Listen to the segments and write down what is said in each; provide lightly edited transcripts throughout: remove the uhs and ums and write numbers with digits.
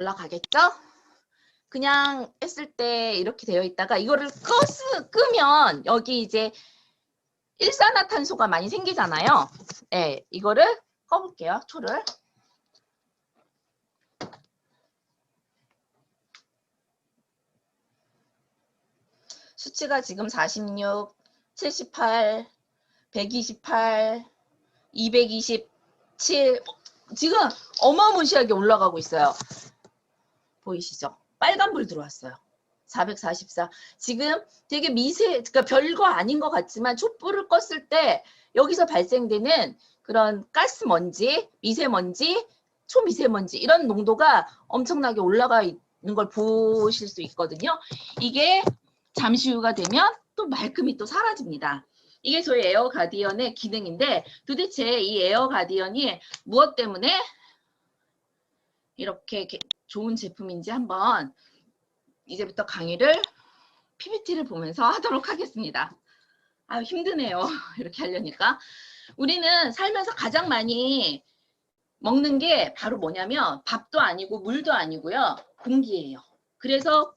올라가겠죠? 그냥 했을 때 이렇게 되어 있다가 이거를 끄면 여기 이제 일산화탄소가 많이 생기잖아요. 네, 이거를 꺼볼게요. 초를. 수치가 지금 46, 78, 128, 227 지금 어마무시하게 올라가고 있어요. 보이시죠? 빨간불 들어왔어요. 444. 지금 되게 그러니까 별거 아닌 것 같지만 촛불을 껐을 때 여기서 발생되는 그런 가스먼지, 미세먼지, 초미세먼지 이런 농도가 엄청나게 올라가 있는 걸 보실 수 있거든요. 이게 잠시 후가 되면 또 말끔히 또 사라집니다. 이게 저희 에어 가디언의 기능인데 도대체 이 에어 가디언이 무엇 때문에 이렇게 좋은 제품인지 한번 이제부터 강의를 PPT를 보면서 하도록 하겠습니다. 아 힘드네요. 이렇게 하려니까. 우리는 살면서 가장 많이 먹는 게 바로 뭐냐면 밥도 아니고 물도 아니고요. 공기예요. 그래서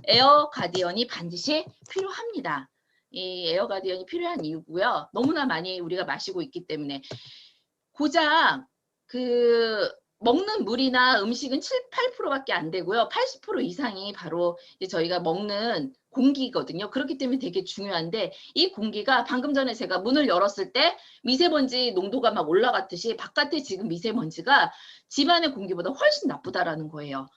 에어 가디언이 반드시 필요합니다. 이 에어 가디언이 필요한 이유고요. 너무나 많이 우리가 마시고 있기 때문에 고작 먹는 물이나 음식은 7, 8%밖에 안 되고요. 80% 이상이 바로 이제 저희가 먹는 공기거든요. 그렇기 때문에 되게 중요한데 이 공기가 방금 전에 제가 문을 열었을 때 미세먼지 농도가 막 올라갔듯이 바깥에 지금 미세먼지가 집안의 공기보다 훨씬 나쁘다라는 거예요.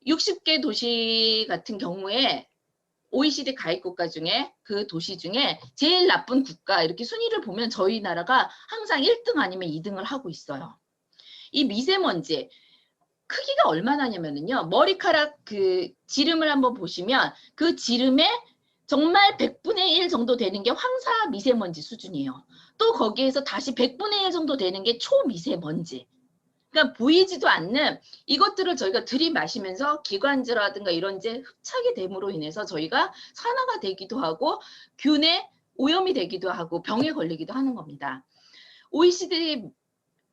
60개 도시 같은 경우에 OECD 가입 국가 중에 그 도시 중에 제일 나쁜 국가 이렇게 순위를 보면 저희 나라가 항상 1등 아니면 2등을 하고 있어요. 이 미세먼지 크기가 얼마나냐면요. 머리카락 지름을 한번 보시면 그 지름에 정말 100분의 1 정도 되는 게 황사 미세먼지 수준이에요. 또 거기에서 다시 100분의 1 정도 되는 게 초미세먼지. 그러니까 보이지도 않는 이것들을 저희가 들이마시면서 기관지라든가 이런 제 흡착이 됨으로 인해서 저희가 산화가 되기도 하고 균에 오염이 되기도 하고 병에 걸리기도 하는 겁니다. OECD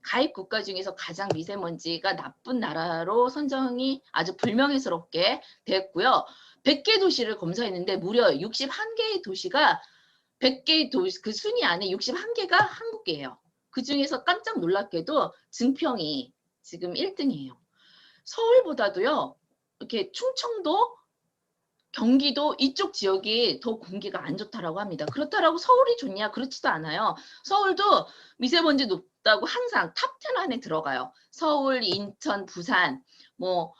가입 국가 중에서 가장 미세먼지가 나쁜 나라로 선정이 아주 불명예스럽게 됐고요. 100개 도시를 검사했는데 무려 61개의 도시가 100개의 도시 그 순위 안에 61개가 한국이에요. 그 중에서 깜짝 놀랍게도 증평이 지금 1등이에요. 서울보다도요. 이렇게 충청도, 경기도 이쪽 지역이 더 공기가 안 좋다라고 합니다. 그렇다라고 서울이 좋냐? 그렇지도 않아요. 서울도 미세먼지 높다고 항상 탑10 안에 들어가요. 서울, 인천, 부산 뭐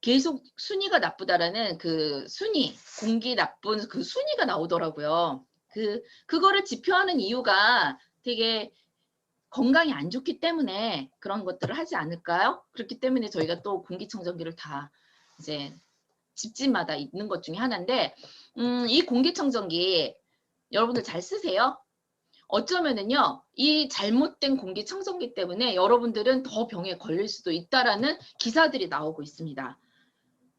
계속 순위가 나쁘다라는 그 순위, 공기 나쁜 그 순위가 나오더라고요. 그거를 지표하는 이유가 되게 건강이 안 좋기 때문에 그런 것들을 하지 않을까요? 그렇기 때문에 저희가 또 공기청정기를 다 이제 집집마다 있는 것 중에 하나인데 이 공기청정기 여러분들 잘 쓰세요? 어쩌면은요 이 잘못된 공기청정기 때문에 여러분들은 더 병에 걸릴 수도 있다라는 기사들이 나오고 있습니다.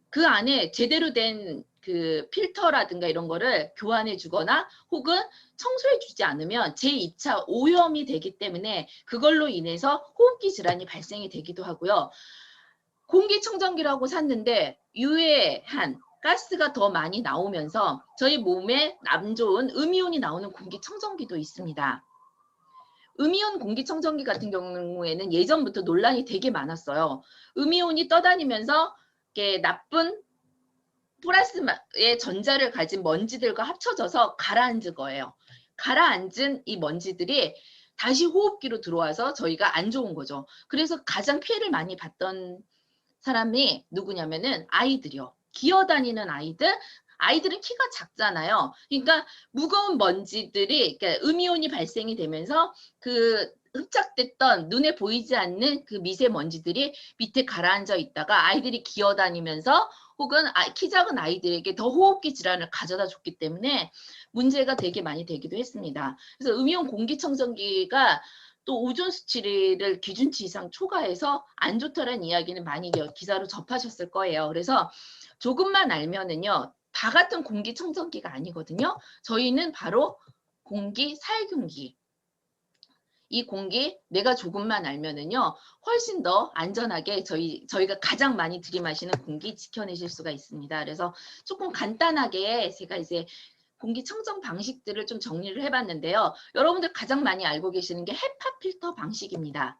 그 안에 제대로 된 그 필터라든가 이런 거를 교환해 주거나 혹은 청소해 주지 않으면 제2차 오염이 되기 때문에 그걸로 인해서 호흡기 질환이 발생이 되기도 하고요. 공기청정기라고 샀는데 유해한 가스가 더 많이 나오면서 저희 몸에 안 좋은 음이온이 나오는 공기청정기도 있습니다. 음이온 공기청정기 같은 경우에는 예전부터 논란이 되게 많았어요. 음이온이 떠다니면서 이렇게 나쁜 플러스의 전자를 가진 먼지들과 합쳐져서 가라앉은 거예요. 가라앉은 이 먼지들이 다시 호흡기로 들어와서 저희가 안 좋은 거죠. 그래서 가장 피해를 많이 봤던 사람이 누구냐면은 아이들이요. 기어다니는 아이들은 키가 작잖아요. 그러니까 무거운 먼지들이 그러니까 음이온이 발생이 되면서 그 흡착됐던 눈에 보이지 않는 그 미세먼지들이 밑에 가라앉아 있다가 아이들이 기어다니면서 혹은 키 작은 아이들에게 더 호흡기 질환을 가져다 줬기 때문에 문제가 되게 많이 되기도 했습니다. 그래서 음이온 공기청정기가 또 오존 수치를 기준치 이상 초과해서 안 좋다라는 이야기는 많이 기사로 접하셨을 거예요. 그래서 조금만 알면은요. 다 같은 공기청정기가 아니거든요. 저희는 바로 공기 살균기. 이 공기 내가 조금만 알면은요 훨씬 더 안전하게 저희가 가장 많이 들이마시는 공기 지켜내실 수가 있습니다. 그래서 조금 간단하게 제가 이제 공기청정 방식들을 좀 정리를 해봤는데요. 여러분들 가장 많이 알고 계시는 게 헤파 필터 방식입니다.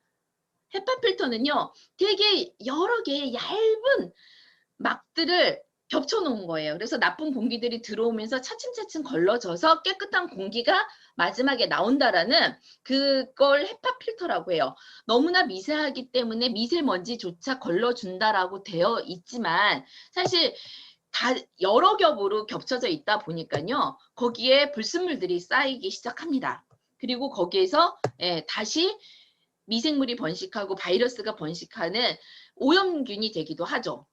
헤파 필터는요 되게 여러 개의 얇은 막들을 겹쳐 놓은 거예요. 그래서 나쁜 공기들이 들어오면서 차츰차츰 걸러져서 깨끗한 공기가 마지막에 나온다라는 그걸 헤파 필터라고 해요. 너무나 미세하기 때문에 미세먼지조차 걸러준다라고 되어 있지만 사실 다 여러 겹으로 겹쳐져 있다 보니까요. 거기에 불순물들이 쌓이기 시작합니다. 그리고 거기에서 다시 미생물이 번식하고 바이러스가 번식하는 오염균이 되기도 하죠.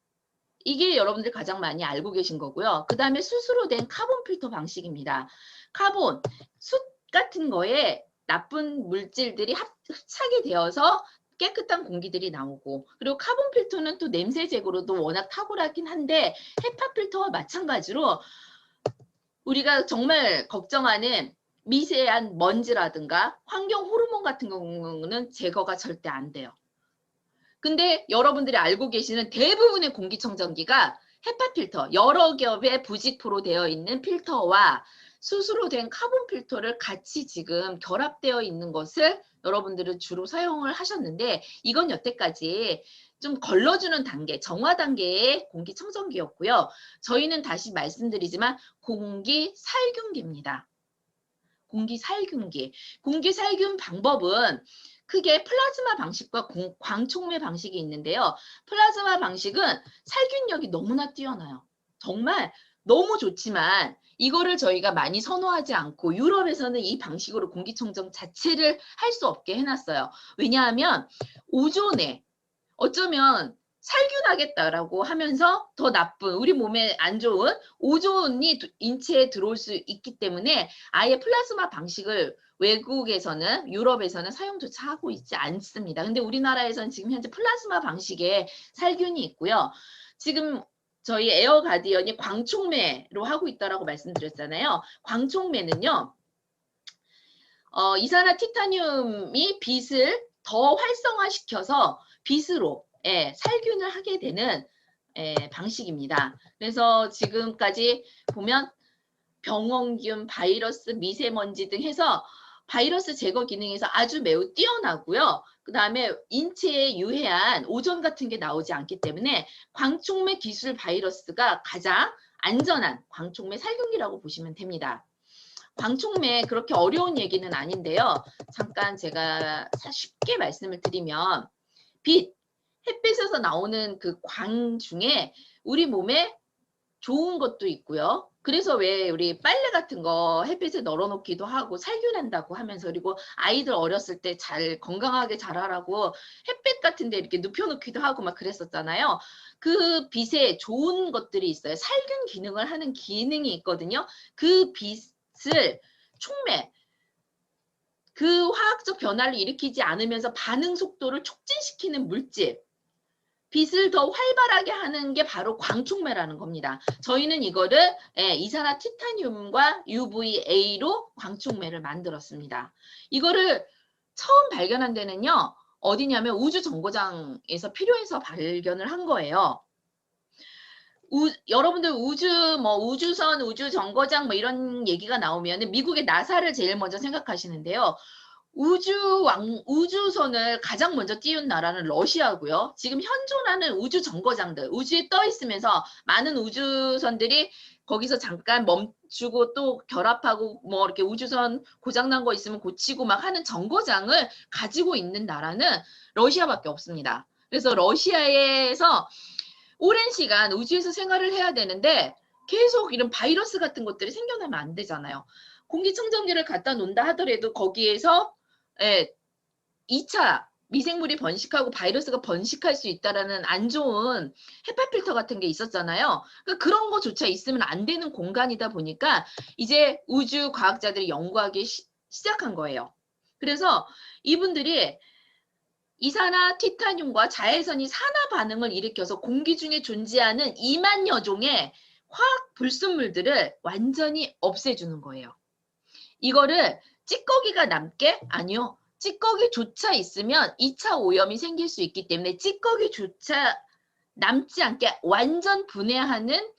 이게 여러분들 가장 많이 알고 계신 거고요. 그 다음에 숯으로 된 카본 필터 방식입니다. 카본, 숯 같은 거에 나쁜 물질들이 흡착이 되어서 깨끗한 공기들이 나오고 그리고 카본 필터는 또 냄새 제거로도 워낙 탁월하긴 한데 헤파 필터와 마찬가지로 우리가 정말 걱정하는 미세한 먼지라든가 환경 호르몬 같은 경우는 제거가 절대 안 돼요. 근데 여러분들이 알고 계시는 대부분의 공기청정기가 헤파 필터, 여러 겹의 부직포로 되어 있는 필터와 숯으로 된 카본 필터를 같이 지금 결합되어 있는 것을 여러분들은 주로 사용을 하셨는데 이건 여태까지 좀 걸러주는 단계, 정화 단계의 공기청정기였고요. 저희는 다시 말씀드리지만 공기살균기입니다. 공기살균기. 공기살균 방법은 크게 플라즈마 방식과 광촉매 방식이 있는데요. 플라즈마 방식은 살균력이 너무나 뛰어나요. 정말 너무 좋지만 이거를 저희가 많이 선호하지 않고 유럽에서는 이 방식으로 공기청정 자체를 할 수 없게 해놨어요. 왜냐하면 오존에 어쩌면 살균하겠다라고 하면서 더 나쁜 우리 몸에 안 좋은 오존이 인체에 들어올 수 있기 때문에 아예 플라즈마 방식을 외국에서는 유럽에서는 사용조차 하고 있지 않습니다. 근데 우리나라에서는 지금 현재 플라즈마 방식의 살균이 있고요. 지금 저희 에어 가디언이 광촉매로 하고 있다라고 말씀드렸잖아요. 광촉매는요. 이산화티타늄이 빛을 더 활성화시켜서 빛으로 살균을 하게 되는 방식입니다. 그래서 지금까지 보면 병원균, 바이러스, 미세먼지 등 해서 바이러스 제거 기능에서 아주 매우 뛰어나고요. 그 다음에 인체에 유해한 오존 같은 게 나오지 않기 때문에 광촉매 기술 바이러스가 가장 안전한 광촉매 살균기라고 보시면 됩니다. 광촉매 그렇게 어려운 얘기는 아닌데요. 잠깐 제가 쉽게 말씀을 드리면 빛, 햇빛에서 나오는 그 광 중에 우리 몸에 좋은 것도 있고요. 그래서 왜 우리 빨래 같은 거 햇빛에 널어놓기도 하고 살균한다고 하면서 그리고 아이들 어렸을 때 잘 건강하게 자라라고 햇빛 같은 데 이렇게 눕혀놓기도 하고 막 그랬었잖아요. 그 빛에 좋은 것들이 있어요. 살균 기능을 하는 기능이 있거든요. 그 빛을 촉매, 그 화학적 변화를 일으키지 않으면서 반응 속도를 촉진시키는 물질, 빛을 더 활발하게 하는 게 바로 광촉매라는 겁니다. 저희는 이거를 이산화티타늄과 UVA로 광촉매를 만들었습니다. 이거를 처음 발견한 데는요. 어디냐면 우주정거장에서 필요해서 발견을 한 거예요. 여러분들 우주선, 우주정거장 뭐 이런 얘기가 나오면 미국의 나사를 제일 먼저 생각하시는데요. 우주선을 가장 먼저 띄운 나라는 러시아고요. 지금 현존하는 우주 정거장들, 우주에 떠 있으면서 많은 우주선들이 거기서 잠깐 멈추고 또 결합하고 뭐 이렇게 우주선 고장난 거 있으면 고치고 막 하는 정거장을 가지고 있는 나라는 러시아밖에 없습니다. 그래서 러시아에서 오랜 시간 우주에서 생활을 해야 되는데 계속 이런 바이러스 같은 것들이 생겨나면 안 되잖아요. 공기청정기를 갖다 놓는다 하더라도 거기에서 2차 미생물이 번식하고 바이러스가 번식할 수 있다라는 안 좋은 헤파 필터 같은 게 있었잖아요. 그러니까 그런 거조차 있으면 안 되는 공간이다 보니까 이제 우주 과학자들이 연구하기 시작한 거예요. 그래서 이분들이 이산화티타늄과 자외선이 산화 반응을 일으켜서 공기 중에 존재하는 2만여 종의 화학 불순물들을 완전히 없애주는 거예요. 이거를 찌꺼기가 남게? 아니요. 찌꺼기조차 있으면 2차 오염이 생길 수 있기 때문에 찌꺼기조차 남지 않게 완전 분해하는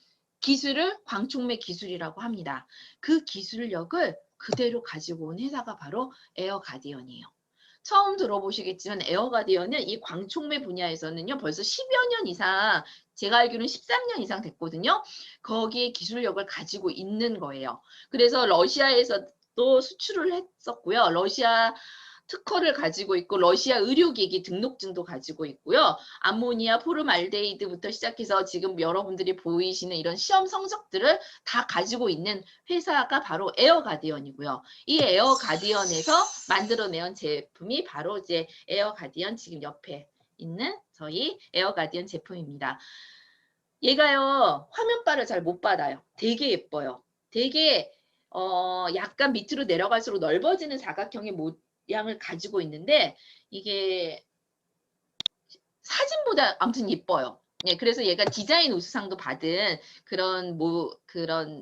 기술을 광촉매 기술이라고 합니다. 그 기술력을 그대로 가지고 온 회사가 바로 에어가디언이에요. 처음 들어보시겠지만 에어가디언은 이 광촉매 분야에서는요 벌써 10여 년 이상, 제가 알기로는 13년 이상 됐거든요. 거기에 기술력을 가지고 있는 거예요. 그래서 러시아에서도 수출을 했었고요. 러시아 특허를 가지고 있고 러시아 의료기기 등록증도 가지고 있고요. 암모니아, 포름알데히드부터 시작해서 지금 여러분들이 보이시는 이런 시험 성적들을 다 가지고 있는 회사가 바로 에어가디언이고요. 이 에어가디언에서 만들어낸 제품이 바로 이제 에어가디언 지금 옆에 있는 저희 에어가디언 제품입니다. 얘가요 화면바를 잘 못 받아요. 되게 예뻐요. 되게 약간 밑으로 내려갈수록 넓어지는 사각형의 모양을 가지고 있는데 이게 사진보다 아무튼 예뻐요. 네, 그래서 얘가 디자인 우수상도 받은 그런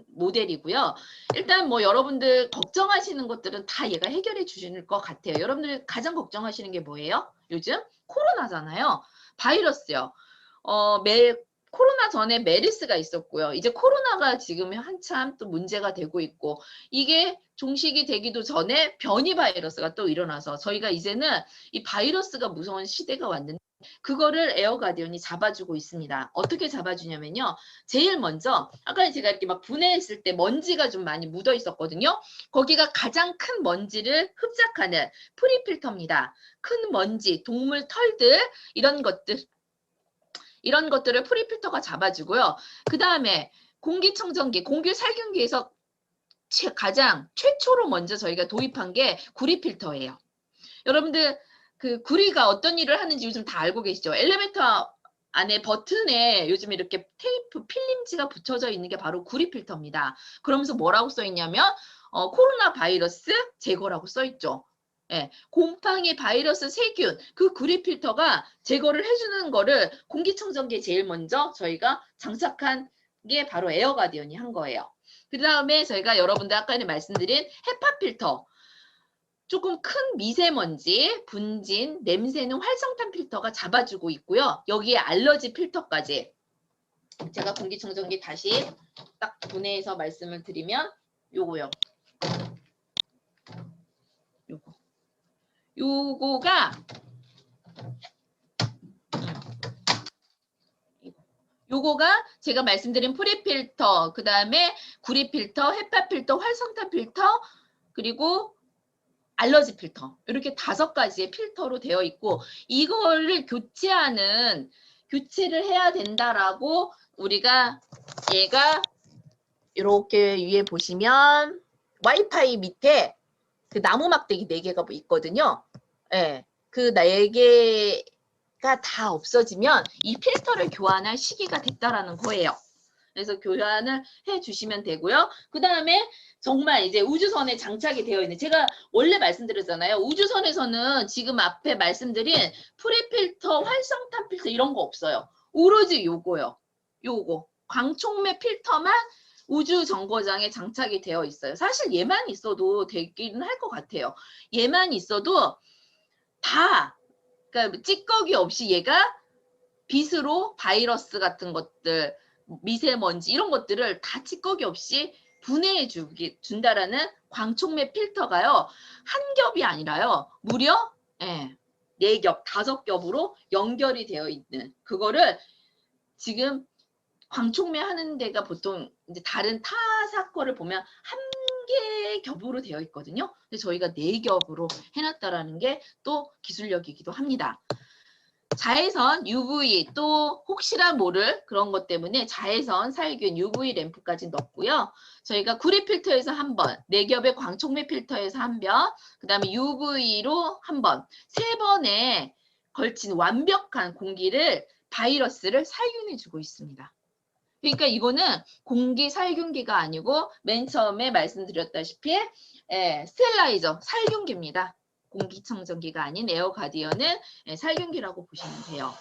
모델이고요. 일단 뭐 여러분들 걱정하시는 것들은 다 얘가 해결해 주실 것 같아요. 여러분들 가장 걱정하시는 게 뭐예요? 요즘 코로나잖아요. 바이러스요. 코로나 전에 메르스가 있었고요. 이제 코로나가 지금 한참 또 문제가 되고 있고 이게 종식이 되기도 전에 변이 바이러스가 또 일어나서 저희가 이제는 이 바이러스가 무서운 시대가 왔는데 그거를 에어가디언이 잡아주고 있습니다. 어떻게 잡아주냐면요. 제일 먼저 아까 제가 이렇게 막 분해했을 때 먼지가 좀 많이 묻어 있었거든요. 거기가 가장 큰 먼지를 흡착하는 프리필터입니다. 큰 먼지, 동물 털들 이런 것들을 프리필터가 잡아주고요. 그 다음에 공기청정기, 공기살균기에서 가장 최초로 먼저 저희가 도입한 게 구리필터예요. 여러분들 그 구리가 어떤 일을 하는지 요즘 다 알고 계시죠? 엘리베이터 안에 버튼에 요즘 이렇게 테이프, 필름지가 붙여져 있는 게 바로 구리 필터입니다. 그러면서 뭐라고 써 있냐면 코로나 바이러스 제거라고 써 있죠. 예, 곰팡이, 바이러스, 세균 그 구리 필터가 제거를 해주는 거를 공기청정기에 제일 먼저 저희가 장착한 게 바로 에어가디언이 한 거예요. 그 다음에 저희가 여러분들 아까 말씀드린 헤파 필터 조금 큰 미세먼지, 분진, 냄새는 활성탄 필터가 잡아주고 있고요. 여기에 알러지 필터까지. 제가 공기청정기 다시 딱 분해해서 말씀을 드리면 요거요. 요거가 요거가 제가 말씀드린 프리필터, 그 다음에 구리필터, 헤파필터, 활성탄 필터, 그리고 알러지 필터 이렇게 5가지의 필터로 되어 있고 이거를 교체를 해야 된다라고 우리가 얘가 이렇게 위에 보시면 와이파이 밑에 그 나무 막대기 4개가 있거든요. 예, 그 4개가 다 없어지면 이 필터를 교환할 시기가 됐다라는 거예요. 그래서 교환을 해 주시면 되고요. 그 다음에 정말 이제 우주선에 장착이 되어 있는 제가 원래 말씀드렸잖아요. 우주선에서는 지금 앞에 말씀드린 프리필터, 활성탄 필터 이런 거 없어요. 오로지 요거요. 요거 광촉매 필터만 우주 정거장에 장착이 되어 있어요. 사실 얘만 있어도 되기는 할 것 같아요. 얘만 있어도 다 그러니까 찌꺼기 없이 얘가 빛으로 바이러스 같은 것들 미세먼지 이런 것들을 다 찌꺼기 없이 분해해 준다라는 광촉매 필터가요. 한 겹이 아니라요. 무려 4겹, 5겹으로 연결이 되어 있는 그거를 지금 광촉매 하는 데가 보통 이제 다른 타사 거를 보면 한 개 겹으로 되어 있거든요. 근데 저희가 4겹으로 해놨다라는 게 또 기술력이기도 합니다. 자외선 UV 또 혹시나 모를 그런 것 때문에 자외선 살균 UV 램프까지 넣었고요. 저희가 구리 필터에서 한 번, 4겹의 광촉매 필터에서 한 번, 그 다음에 UV로 한 번, 3번에 걸친 완벽한 공기를 바이러스를 살균해주고 있습니다. 그러니까 이거는 공기 살균기가 아니고 맨 처음에 말씀드렸다시피 스텔라이저 살균기입니다. 공기청정기가 아닌 에어가디언은 살균기라고 보시면 돼요.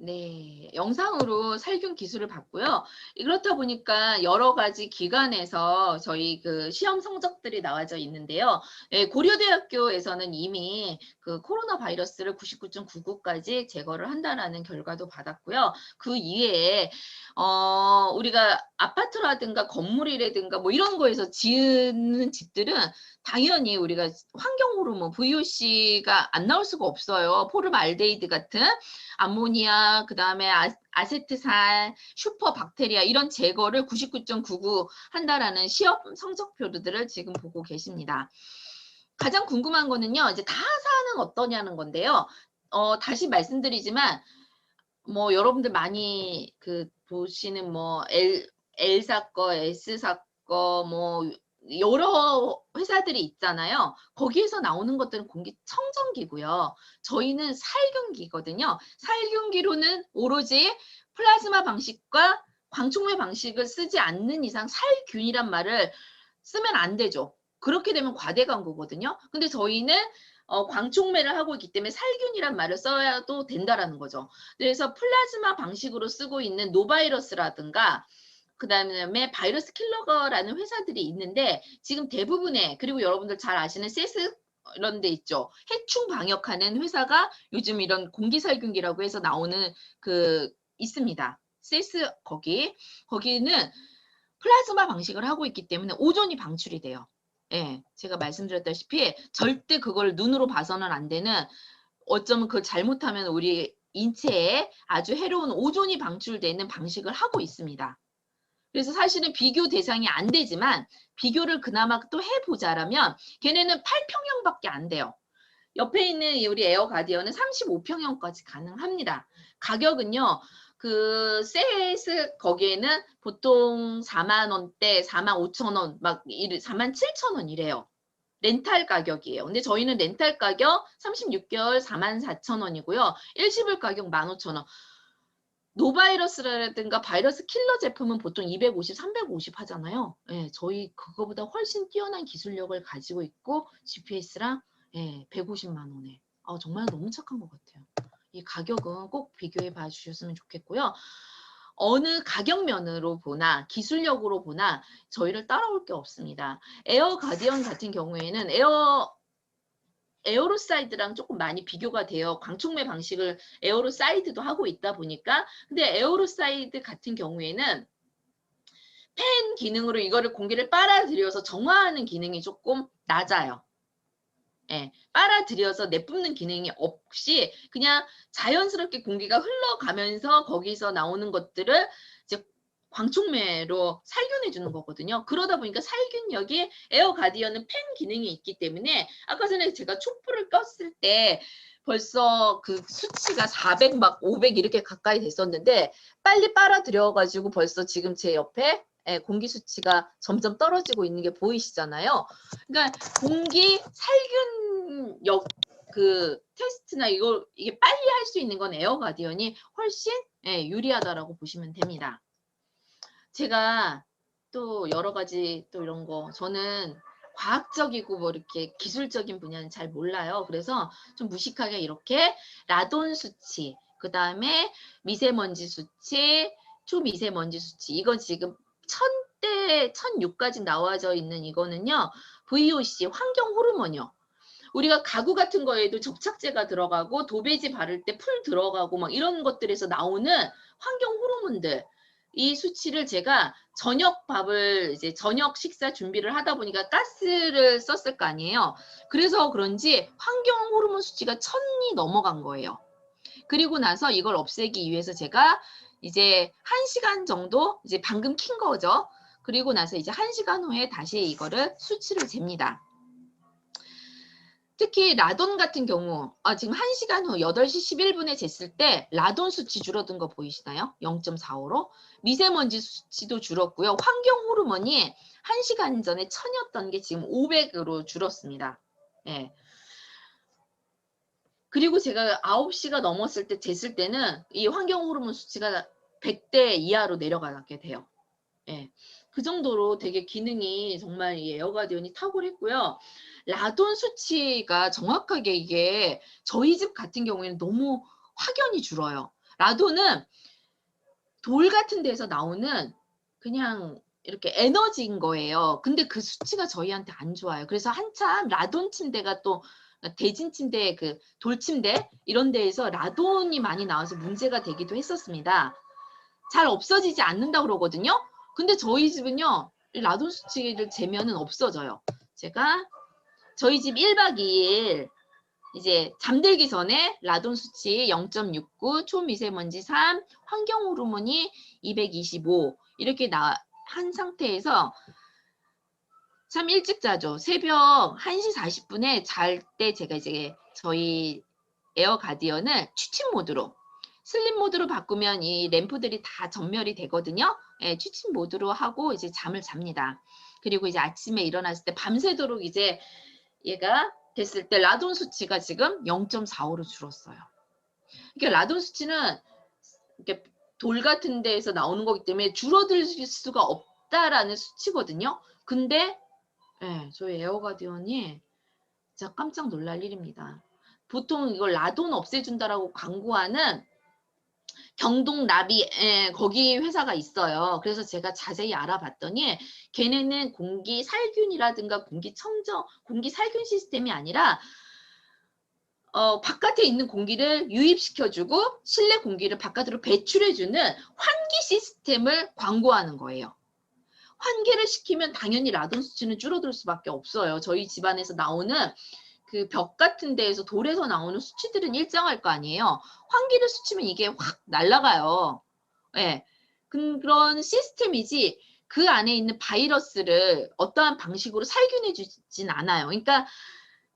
네, 영상으로 살균 기술을 받고요. 그렇다 보니까 여러 가지 기관에서 저희 그 시험 성적들이 나와져 있는데요. 예, 고려대학교에서는 이미 그 코로나 바이러스를 99.99까지 제거를 한다라는 결과도 받았고요. 그 이외에 우리가 아파트라든가 건물이라든가 뭐 이런 거에서 지은 집들은 당연히 우리가 환경 호르몬 VOC가 안 나올 수가 없어요. 포름알데히드 같은 암모니아, 그다음에 아세트산, 슈퍼박테리아 이런 제거를 99.99 한다라는 시험 성적표들을 지금 보고 계십니다. 가장 궁금한 거는요. 이제 타사는 어떠냐는 건데요. 다시 말씀드리지만 뭐 여러분들 많이 그 보시는 뭐 L사 거, S사 거 뭐 여러 회사들이 있잖아요. 거기에서 나오는 것들은 공기청정기고요. 저희는 살균기거든요. 살균기로는 오로지 플라즈마 방식과 광촉매 방식을 쓰지 않는 이상 살균이란 말을 쓰면 안 되죠. 그렇게 되면 과대 광고거든요. 근데 저희는 광촉매를 하고 있기 때문에 살균이란 말을 써야도 된다라는 거죠. 그래서 플라즈마 방식으로 쓰고 있는 노바이러스라든가 그다음에 바이러스 킬러거라는 회사들이 있는데 지금 대부분의 그리고 여러분들 잘 아시는 세스 이런 데 있죠. 해충 방역하는 회사가 요즘 이런 공기살균기라고 해서 나오는 그 있습니다. 세스 거기는 플라즈마 방식을 하고 있기 때문에 오존이 방출이 돼요. 예, 제가 말씀드렸다시피 절대 그걸 눈으로 봐서는 안 되는 어쩌면 그걸 잘못하면 우리 인체에 아주 해로운 오존이 방출되는 방식을 하고 있습니다. 그래서 사실은 비교 대상이 안 되지만 비교를 그나마 또 해보자라면 걔네는 8평형밖에 안 돼요. 옆에 있는 우리 에어 가디언은 35평형까지 가능합니다. 가격은요. 그 세스 거기에는 보통 4만 원대, 4만 5천 원, 막 4만 7천 원 이래요. 렌탈 가격이에요. 근데 저희는 렌탈 가격 36개월 4만 4천 원이고요. 일시불 가격 15,000원. 노바이러스라든가 바이러스 킬러 제품은 보통 250, 350 하잖아요. 예, 저희 그거보다 훨씬 뛰어난 기술력을 가지고 있고 GPS랑 150만 원에. 정말 너무 착한 것 같아요. 이 가격은 꼭 비교해 봐 주셨으면 좋겠고요. 어느 가격면으로 보나 기술력으로 보나 저희를 따라올 게 없습니다. 에어 가디언 같은 경우에는 에어로사이드랑 조금 많이 비교가 돼요. 광촉매 방식을 에어로사이드도 하고 있다 보니까. 근데 에어로사이드 같은 경우에는 팬 기능으로 이거를 공기를 빨아들여서 정화하는 기능이 조금 낮아요. 예, 빨아들여서 내뿜는 기능이 없이 그냥 자연스럽게 공기가 흘러가면서 거기서 나오는 것들을 이제 광촉매로 살균해 주는 거거든요. 그러다 보니까 살균력이 에어 가디언은 팬 기능이 있기 때문에 아까 전에 제가 촛불을 껐을 때 벌써 그 수치가 400 막 500 이렇게 가까이 됐었는데 빨리 빨아들여 가지고 벌써 지금 제 옆에 공기 수치가 점점 떨어지고 있는 게 보이시잖아요. 그러니까 공기 살균력 그 테스트나 이게 빨리 할 수 있는 건 에어 가디언이 훨씬 유리하다라고 보시면 됩니다. 제가 또 여러 가지 또 이런 거 저는 과학적이고 뭐 이렇게 기술적인 분야는 잘 몰라요. 그래서 좀 무식하게 이렇게 라돈 수치, 그 다음에 미세먼지 수치, 초미세먼지 수치 이건 지금 1000대 1006까지 나와져 있는 이거는요. VOC 환경 호르몬이요. 우리가 가구 같은 거에도 접착제가 들어가고 도배지 바를 때 풀 들어가고 막 이런 것들에서 나오는 환경 호르몬들 이 수치를 제가 저녁 밥을 이제 저녁 식사 준비를 하다 보니까 가스를 썼을 거 아니에요. 그래서 그런지 환경 호르몬 수치가 1000이 넘어간 거예요. 그리고 나서 이걸 없애기 위해서 제가 이제 1시간 정도 이제 방금 킨 거죠. 그리고 나서 이제 1시간 후에 다시 이거를 수치를 잽니다. 특히 라돈 같은 경우 지금 1시간 후 8시 11분에 쟀을 때 라돈 수치 줄어든 거 보이시나요? 0.45로. 미세먼지 수치도 줄었고요. 환경 호르몬이 1시간 전에 1000이었던 게 지금 500으로 줄었습니다. 예. 그리고 제가 9시가 넘었을 때 쟀을 때는 이 환경 호르몬 수치가 100대 이하로 내려가게 돼요. 예. 그 정도로 되게 기능이 정말 이 에어가디언이 탁월했고요. 라돈 수치가 정확하게 이게 저희 집 같은 경우에는 너무 확연히 줄어요. 라돈은 돌 같은 데서 나오는 그냥 이렇게 에너지인 거예요. 근데 그 수치가 저희한테 안 좋아요. 그래서 한참 라돈 침대가 또 대진 침대, 그 돌침대 이런 데에서 라돈이 많이 나와서 문제가 되기도 했었습니다. 잘 없어지지 않는다고 그러거든요. 근데 저희 집은요, 라돈 수치를 재면은 없어져요. 제가 저희 집 1박 2일 이제 잠들기 전에 라돈 수치 0.69, 초미세먼지 3, 환경 호르몬이 225 이렇게 한 상태에서 참 일찍 자죠. 새벽 1시 40분에 잘 때 제가 이제 저희 에어 가디언을 취침 모드로 슬립 모드로 바꾸면 이 램프들이 다 전멸이 되거든요. 예, 취침 모드로 하고 이제 잠을 잡니다. 그리고 이제 아침에 일어났을 때 밤새도록 이제 얘가 됐을 때 라돈 수치가 지금 0.45로 줄었어요. 그러니까 라돈 수치는 이렇게 돌 같은 데에서 나오는 거기 때문에 줄어들 수가 없다라는 수치거든요. 근데 예, 저희 에어가디언이 진짜 깜짝 놀랄 일입니다. 보통 이걸 라돈 없애준다라고 광고하는 경동 나비 거기 회사가 있어요. 그래서 제가 자세히 알아봤더니 걔네는 공기 살균이라든가 공기 청정, 공기 살균 시스템이 아니라 바깥에 있는 공기를 유입시켜주고 실내 공기를 바깥으로 배출해주는 환기 시스템을 광고하는 거예요. 환기를 시키면 당연히 라돈 수치는 줄어들 수밖에 없어요. 저희 집안에서 나오는 그 벽 같은 데에서 돌에서 나오는 수치들은 일정할 거 아니에요. 환기를 시키면 이게 확 날아가요. 예. 그런 시스템이지 그 안에 있는 바이러스를 어떠한 방식으로 살균해 주진 않아요. 그러니까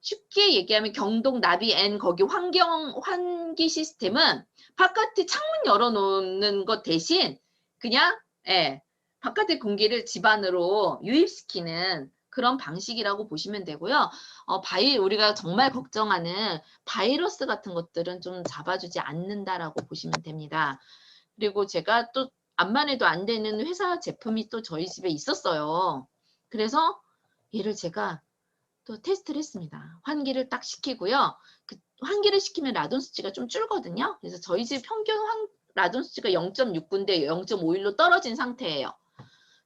쉽게 얘기하면 경동 나비 N 거기 환기 시스템은 바깥에 창문 열어놓는 것 대신 그냥 바깥의 공기를 집 안으로 유입시키는 그런 방식이라고 보시면 되고요. 우리가 정말 걱정하는 바이러스 같은 것들은 좀 잡아주지 않는다라고 보시면 됩니다. 그리고 제가 또 암만 해도 안 되는 회사 제품이 또 저희 집에 있었어요. 그래서 얘를 제가 또 테스트를 했습니다. 환기를 딱 시키고요. 그 환기를 시키면 라돈 수치가 좀 줄거든요. 그래서 저희 집 평균 라돈 수치가 0.69인데 0.51로 떨어진 상태예요.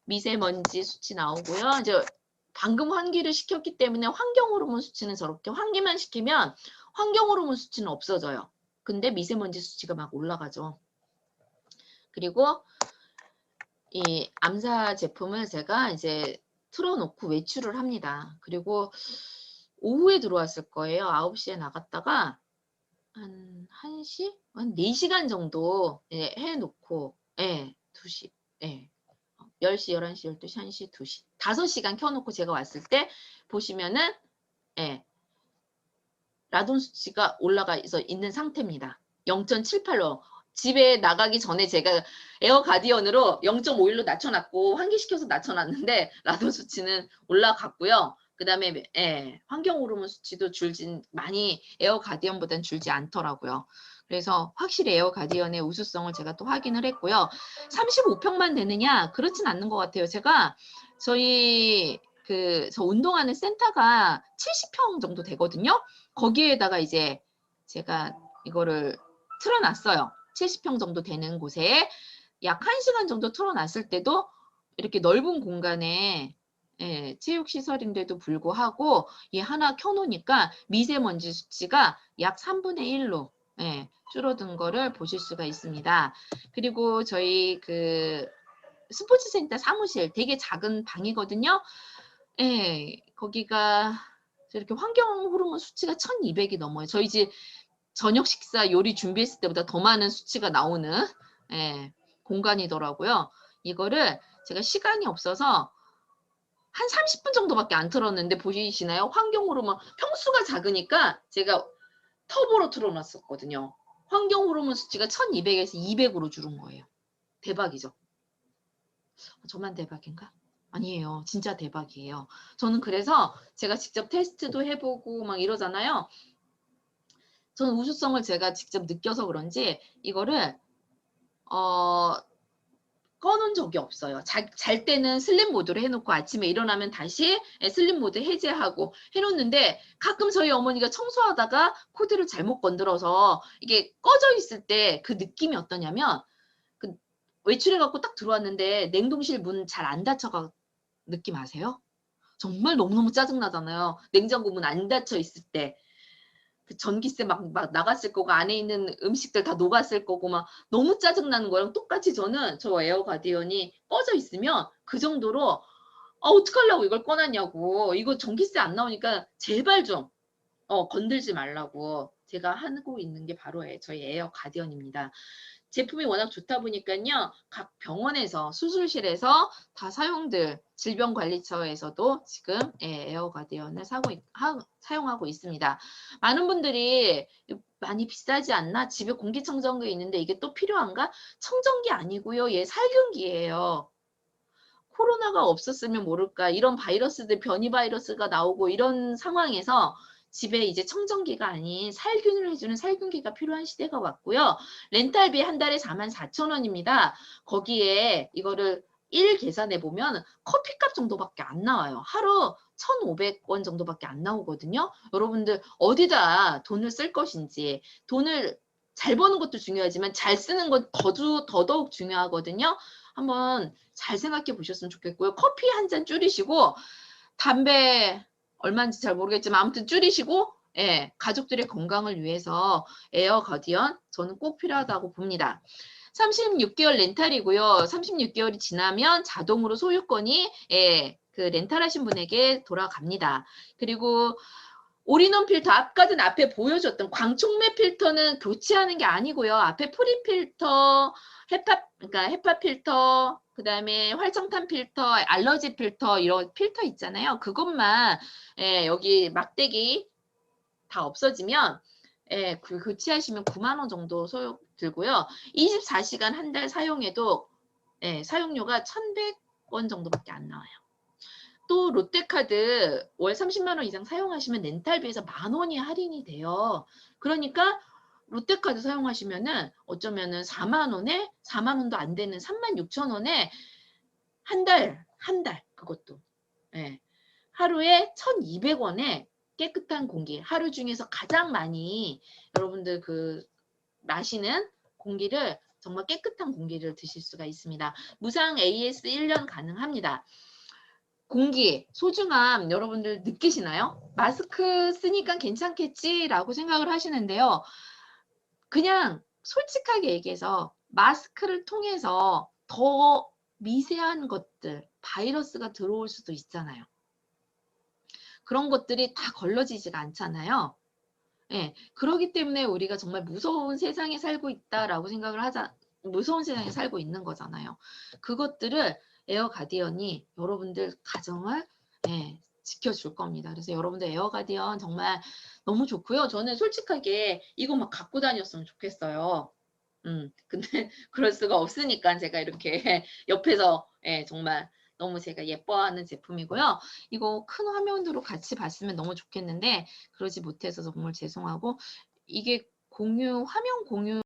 미세먼지 수치 나오고요. 이제 방금 환기를 시켰기 때문에 환경 호르몬 수치는 저렇게 환기만 시키면 환경 호르몬 수치는 없어져요. 근데 미세먼지 수치가 막 올라가죠. 그리고 이 암사 제품을 제가 이제 틀어놓고 외출을 합니다. 그리고 오후에 들어왔을 거예요. 9시에 나갔다가 한 1시? 한 4시간 정도 해놓고 2시 10시, 11시, 12시, 1시, 2시 5시간 켜놓고 제가 왔을 때 보시면은 라돈 수치가 올라가 있는 상태입니다. 0.78로 집에 나가기 전에 제가 에어 가디언으로 0.51로 낮춰놨고 환기시켜서 낮춰놨는데 라돈 수치는 올라갔고요. 그 다음에 환경 호르몬 수치도 줄진 많이 에어 가디언보다는 줄지 않더라고요. 그래서 확실히 에어 가디언의 우수성을 제가 또 확인을 했고요. 35평만 되느냐? 그렇진 않는 것 같아요. 제가 저희 저 운동하는 센터가 70평 정도 되거든요. 거기에다가 이제 제가 이거를 틀어놨어요. 70평 정도 되는 곳에 약 1시간 정도 틀어놨을 때도 이렇게 넓은 공간에 체육시설인데도 불구하고 얘 하나 켜놓으니까 미세먼지 수치가 약 3분의 1로 줄어든 거를 보실 수가 있습니다. 그리고 저희 스포츠센터 사무실 되게 작은 방이거든요. 거기가 이렇게 환경 호르몬 수치가 1200이 넘어요. 저희 집 저녁 식사 요리 준비했을 때보다 더 많은 수치가 나오는 공간이더라고요. 이거를 제가 시간이 없어서 한 30분 정도밖에 안 틀었는데 보이시나요? 환경 호르몬 평수가 작으니까 제가 터보로 틀어놨었거든요. 환경 호르몬 수치가 1200에서 200으로 줄은 거예요. 대박이죠. 저만 대박인가? 아니에요. 진짜 대박이에요. 저는 그래서 제가 직접 테스트도 해보고 막 이러잖아요. 저는 우수성을 제가 직접 느껴서 그런지 이거를 꺼놓은 적이 없어요. 잘 때는 슬립 모드로 해놓고 아침에 일어나면 다시 슬립 모드 해제하고 해놓는데 가끔 저희 어머니가 청소하다가 코드를 잘못 건드려서 이게 꺼져 있을 때 그 느낌이 어떠냐면 그 외출해갖고 딱 들어왔는데 냉동실 문 잘 안 닫혀가 느낌 아세요? 정말 너무너무 짜증나잖아요. 냉장고 문 안 닫혀 있을 때. 그 전기세 막 나갔을 거고 안에 있는 음식들 다 녹았을 거고 막 너무 짜증나는 거랑 똑같이 저는 저 에어 가디언이 꺼져 있으면 그 정도로 어떡하려고 이걸 꺼놨냐고 이거 전기세 안 나오니까 제발 좀 건들지 말라고 제가 하고 있는 게 바로 저희 에어 가디언입니다. 제품이 워낙 좋다 보니까요. 각 병원에서 수술실에서 다 사용들 질병관리처에서도 지금 에어 가디언을 사용하고 있습니다. 많은 분들이 많이 비싸지 않나? 집에 공기청정기 있는데 이게 또 필요한가? 청정기 아니고요. 얘 살균기예요. 코로나가 없었으면 모를까 이런 바이러스들 변이 바이러스가 나오고 이런 상황에서 집에 이제 청정기가 아닌 살균을 해주는 살균기가 필요한 시대가 왔고요. 렌탈비 한 달에 44,000원입니다. 거기에 이거를 1 계산해 보면 커피값 정도밖에 안 나와요. 하루 1,500원 정도밖에 안 나오거든요. 여러분들 어디다 돈을 쓸 것인지 돈을 잘 버는 것도 중요하지만 잘 쓰는 건 더더욱 중요하거든요. 한번 잘 생각해 보셨으면 좋겠고요. 커피 한 잔 줄이시고 담배 얼마인지 잘 모르겠지만 아무튼 줄이시고 가족들의 건강을 위해서 에어 가디언 저는 꼭 필요하다고 봅니다. 36개월 렌탈이고요. 36개월이 지나면 자동으로 소유권이 그 렌탈하신 분에게 돌아갑니다. 그리고 올인원 필터 아까는 앞에 보여줬던 광촉매 필터는 교체하는 게 아니고요. 앞에 프리 필터, 그러니까 헤파 필터, 그 다음에 활성탄 필터, 알러지 필터 이런 필터 있잖아요. 그것만 여기 막대기 다 없어지면 그 교체하시면 9만 원 정도 소요 들고요. 24시간 한 달 사용해도 사용료가 1,100원 정도밖에 안 나와요. 또 롯데카드 월 30만 원 이상 사용하시면 렌탈비에서 10,000원이 할인이 돼요. 그러니까 롯데카드 사용하시면은 어쩌면은 4만 원도 안 되는 36,000원에 한 달 그것도 하루에 1,200원에 깨끗한 공기 하루 중에서 가장 많이 여러분들 그 마시는 공기를 정말 깨끗한 공기를 드실 수가 있습니다. 무상 AS 1년 가능합니다. 공기, 소중함 여러분들 느끼시나요? 마스크 쓰니까 괜찮겠지라고 생각을 하시는데요. 그냥 솔직하게 얘기해서 마스크를 통해서 더 미세한 것들, 바이러스가 들어올 수도 있잖아요. 그런 것들이 다 걸러지지가 않잖아요. 그러기 때문에 우리가 정말 무서운 세상에 살고 있다라고 생각을 무서운 세상에 살고 있는 거잖아요. 그것들을 에어 가디언이 여러분들 가정을 지켜줄 겁니다. 그래서 여러분들 에어 가디언 정말 너무 좋고요. 저는 솔직하게 이거 막 갖고 다녔으면 좋겠어요. 근데 그럴 수가 없으니까 제가 이렇게 옆에서 정말 너무 제가 예뻐하는 제품이고요. 이거 큰 화면으로 같이 봤으면 너무 좋겠는데 그러지 못해서 정말 죄송하고 이게 화면 공유